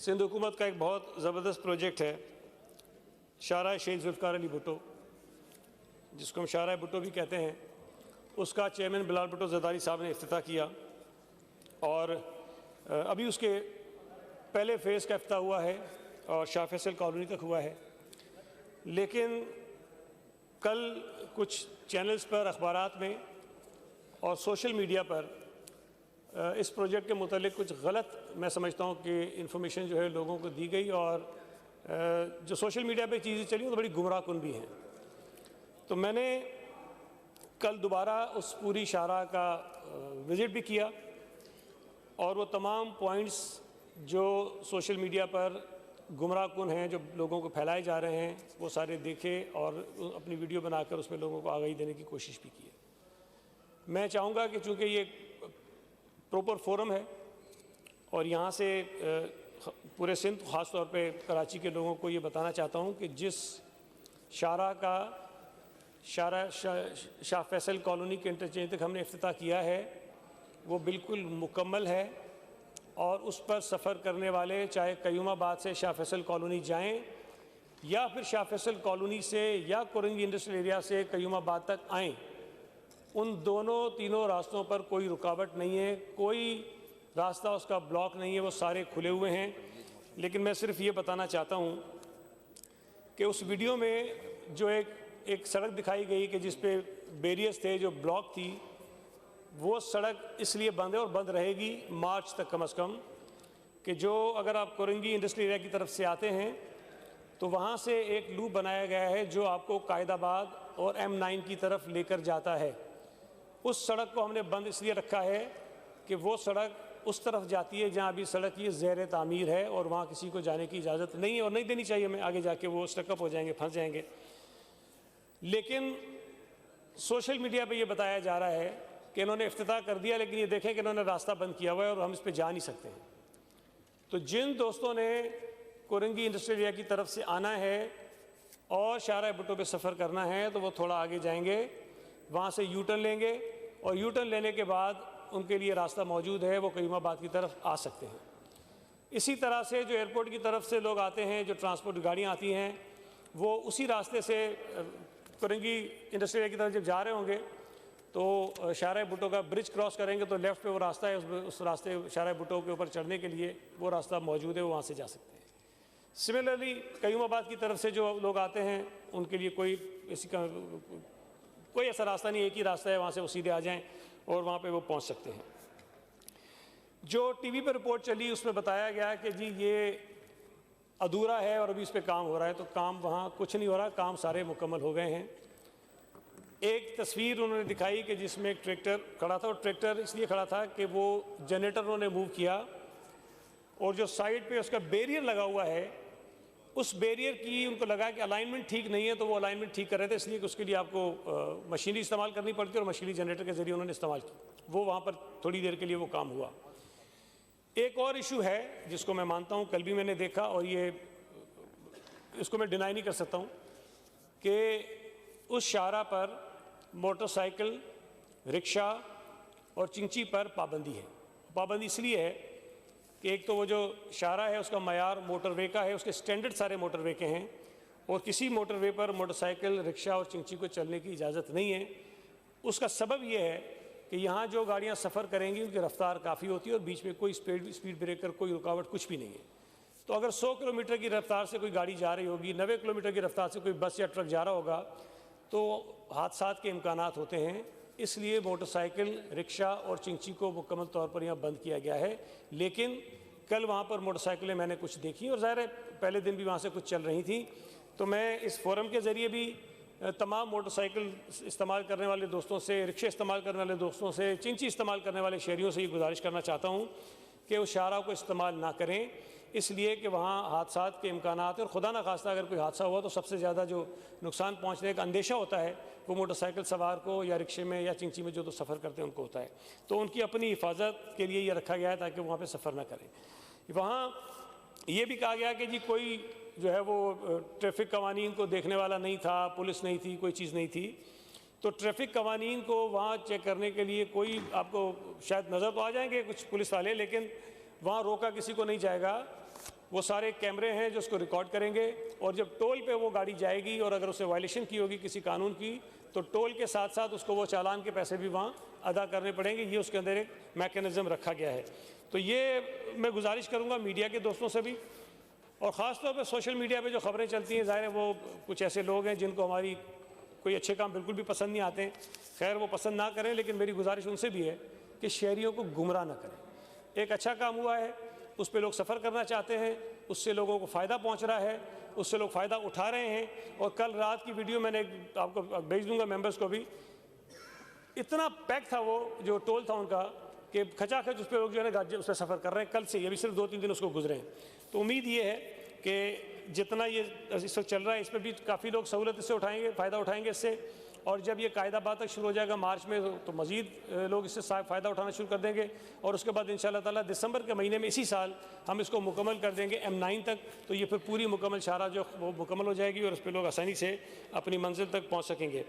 सिंध हुकूमत का एक बहुत ज़बरदस्त प्रोजेक्ट है शाहराह शेख ज़ुल्फ़िकार अली भुट्टो, जिसको हम शाहराह भुट्टो भी कहते हैं। उसका चेयरमैन बिलाल भुट्टो ज़रदारी साहब ने इफ्तिताह किया और अभी उसके पहले फ़ेज़ का इफ्तिताह हुआ है और शाह फैसल कॉलोनी तक हुआ है। लेकिन कल कुछ चैनल्स पर, अखबारात में और सोशल मीडिया पर इस प्रोजेक्ट के मुतालिक कुछ गलत, मैं समझता हूँ कि इन्फॉर्मेशन जो है लोगों को दी गई और जो सोशल मीडिया पे चीज़ें चली वो बड़ी गुमराहकुन भी हैं। तो मैंने कल दोबारा उस पूरी शाहराह का विज़िट भी किया और वो तमाम पॉइंट्स जो सोशल मीडिया पर गुमराहकुन हैं, जो लोगों को फैलाए जा रहे हैं, वो सारे देखे और अपनी वीडियो बनाकर उसमें लोगों को आगाही देने की कोशिश भी की है। मैं चाहूँगा कि चूँकि ये प्रॉपर फोरम है और यहाँ से पूरे सिंध, ख़ास तौर पे कराची के लोगों को ये बताना चाहता हूँ कि जिस शाहराह का शाह फैसल कॉलोनी के इंटरचेंज तक हमने इफ्तिताह किया है वो बिल्कुल मुकम्मल है और उस पर सफ़र करने वाले चाहे कयूमाबाद से शाह फैसल कॉलोनी जाएँ या फिर शाह फैसल कॉलोनी से या कोरंगी इंडस्ट्रियल एरिया से कयूमाबाद तक आएँ, उन तीनों रास्तों पर कोई रुकावट नहीं है, कोई रास्ता उसका ब्लॉक नहीं है, वो सारे खुले हुए हैं। लेकिन मैं सिर्फ ये बताना चाहता हूँ कि उस वीडियो में जो एक सड़क दिखाई गई कि जिस पे बैरियर्स थे, जो ब्लॉक थी, वो सड़क इसलिए बंद है और बंद रहेगी मार्च तक कम से कम, कि जो अगर आप कोरंगी इंडस्ट्रियल एरिया की तरफ से आते हैं तो वहाँ से एक लूप बनाया गया है जो आपको कायदाबाद और M9 की तरफ लेकर जाता है। उस सड़क को हमने बंद इसलिए रखा है कि वो सड़क उस तरफ जाती है जहाँ अभी सड़क ये ज़ेर तामीर है और वहाँ किसी को जाने की इजाज़त नहीं है और नहीं देनी चाहिए हमें, आगे जाके वो स्टकअप हो जाएंगे, फंस जाएंगे। लेकिन सोशल मीडिया पे ये बताया जा रहा है कि इन्होंने इफ्तिताह कर दिया, लेकिन ये देखें कि इन्होंने रास्ता बंद किया हुआ है और हम इस पर जा नहीं सकते हैं। तो जिन दोस्तों ने कोरंगी इंडस्ट्रियल एरिया की तरफ से आना है और शाहराह भुट्टो पे सफ़र करना है तो वो थोड़ा आगे जाएंगे, वहाँ से यू टर्न लेंगे और यू टर्न लेने के बाद उनके लिए रास्ता मौजूद है, वो कयूमाबाद की तरफ आ सकते हैं। इसी तरह से जो एयरपोर्ट की तरफ से लोग आते हैं, जो ट्रांसपोर्ट गाड़ियाँ आती हैं, वो उसी रास्ते से कोरंगी इंडस्ट्रियल एरिया की तरफ जब जा रहे होंगे तो शाहराह भुट्टो का ब्रिज क्रॉस करेंगे तो लेफ़्ट पे वो रास्ता है, उस रास्ते शाहराह भुट्टो के ऊपर चढ़ने के लिए वो रास्ता मौजूद है, वो वहाँ से जा सकते हैं। सिमिलरली कयूमाबाद की तरफ से जो लोग आते हैं उनके लिए कोई ऐसा रास्ता नहीं, एक ही रास्ता है, वहाँ से वो सीधे आ जाएं और वहाँ पे वो पहुँच सकते हैं। जो टीवी पर रिपोर्ट चली उसमें बताया गया कि जी ये अधूरा है और अभी इस पर काम हो रहा है, तो काम वहाँ कुछ नहीं हो रहा, काम सारे मुकम्मल हो गए हैं। एक तस्वीर उन्होंने दिखाई कि जिसमें एक ट्रैक्टर खड़ा था और ट्रैक्टर इसलिए खड़ा था कि वो जनरेटर उन्होंने मूव किया और जो साइड पे उसका बैरियर लगा हुआ है, उस बैरियर की उनको लगा कि अलाइनमेंट ठीक नहीं है, तो वो अलाइनमेंट ठीक कर रहे थे, इसलिए कि उसके लिए आपको मशीनरी इस्तेमाल करनी पड़ती है और मशीनरी जनरेटर के ज़रिए उन्होंने इस्तेमाल की, वो वहाँ पर थोड़ी देर के लिए वो काम हुआ। एक और इशू है जिसको मैं मानता हूँ, कल भी मैंने देखा और इसको मैं डिनाई नहीं कर सकता हूँ कि उस शाहराह पर मोटरसाइकिल, रिक्शा और चिंची पर पाबंदी है। पाबंदी इसलिए है कि एक तो वो जो शाहराह है उसका मयार मोटरवे का है, उसके स्टैंडर्ड सारे मोटरवे के हैं और किसी मोटरवे पर मोटरसाइकिल, रिक्शा और चिंची को चलने की इजाज़त नहीं है। उसका सबब ये है कि यहाँ जो गाड़ियाँ सफ़र करेंगी उनकी रफ़्तार काफ़ी होती है और बीच में कोई स्पीड ब्रेकर, कोई रुकावट कुछ भी नहीं है। तो अगर 100 किलोमीटर की रफ़्तार से कोई गाड़ी जा रही होगी, 90 किलोमीटर की रफ़्तार से कोई बस या ट्रक जा रहा होगा तो हादसात के इम्कानात होते हैं। इसलिए मोटरसाइकिल, रिक्शा और चिंची को मुकम्मल तौर पर यहाँ बंद किया गया है। लेकिन कल वहाँ पर मोटरसाइकिलें मैंने कुछ देखी और ज़ाहिर है पहले दिन भी वहाँ से कुछ चल रही थी, तो मैं इस फोरम के ज़रिए भी तमाम मोटरसाइकिल इस्तेमाल करने वाले दोस्तों से, रिक्शे इस्तेमाल करने वाले दोस्तों से, चिंची इस्तेमाल करने वाले शहरियों से ये गुजारिश करना चाहता हूँ कि उस शाहराह को इस्तेमाल ना करें, इसलिए कि वहाँ हादसात के इम्कानात है और खुदा न खास्ता अगर कोई हादसा हुआ तो सबसे ज़्यादा जो नुकसान पहुँचने का अंदेशा होता है वो मोटरसाइकिल सवार को या रिक्शे में या चिंची में जो तो सफ़र करते हैं उनको होता है। तो उनकी अपनी हिफाजत के लिए ये रखा गया है ताकि वहाँ पर सफ़र ना करें। वहाँ ये भी कहा गया कि जी कोई जो है वो ट्रैफिक कवानीन को देखने वाला नहीं था, पुलिस नहीं थी, कोई चीज़ नहीं थी। तो ट्रैफिक कवानीन को वहाँ चेक करने के लिए कोई आपको शायद नज़र तो आ जाएंगे कुछ पुलिस वाले, लेकिन वहाँ रोका किसी को नहीं जाएगा। वो सारे कैमरे हैं जो उसको रिकॉर्ड करेंगे, और जब टोल पे वो गाड़ी जाएगी और अगर उसे वायलेशन की होगी किसी कानून की, तो टोल के साथ साथ उसको वो चालान के पैसे भी वहाँ अदा करने पड़ेंगे। ये उसके अंदर एक मैकेनिज़्म रखा गया है। तो ये मैं गुजारिश करूँगा मीडिया के दोस्तों से भी, और ख़ास तौर पर सोशल मीडिया पे जो खबरें चलती हैं, ज़ाहिर है वो कुछ ऐसे लोग हैं जिनको हमारी कोई अच्छे काम बिल्कुल भी पसंद नहीं आते हैं। खैर वो पसंद ना करें, लेकिन मेरी गुजारिश उनसे भी है कि शहरियों को गुमराह ना करें। एक अच्छा काम हुआ है, उस पर लोग सफ़र करना चाहते हैं, उससे लोगों को फ़ायदा पहुंच रहा है, उससे लोग फ़ायदा उठा रहे हैं। और कल रात की वीडियो मैंने आपको भेज दूंगा मेंबर्स को भी, इतना पैक था वो जो टोल था उनका कि खचाखच उस पर लोग जो है ना उस पर सफ़र कर रहे हैं कल से, ये भी सिर्फ 2-3 दिन उसको गुजरे हैं। तो उम्मीद ये है कि जितना ये इस वक्त चल रहा है इस पर भी काफ़ी लोग सहूलत इससे उठाएंगे, फ़ायदा उठाएंगे इससे। और जब ये कायदा बाद तक शुरू हो जाएगा मार्च में, तो मज़ीद लोग इससे फ़ायदा उठाना शुरू कर देंगे। और उसके बाद इंशाअल्लाह ताला दिसंबर के महीने में इसी साल हम इसको मुकम्मल कर देंगे M9 तक। तो ये फिर पूरी मुकम्मल शाहराह जो वो मुकम्मल हो जाएगी और उस पर लोग आसानी से अपनी मंजिल तक पहुँच सकेंगे।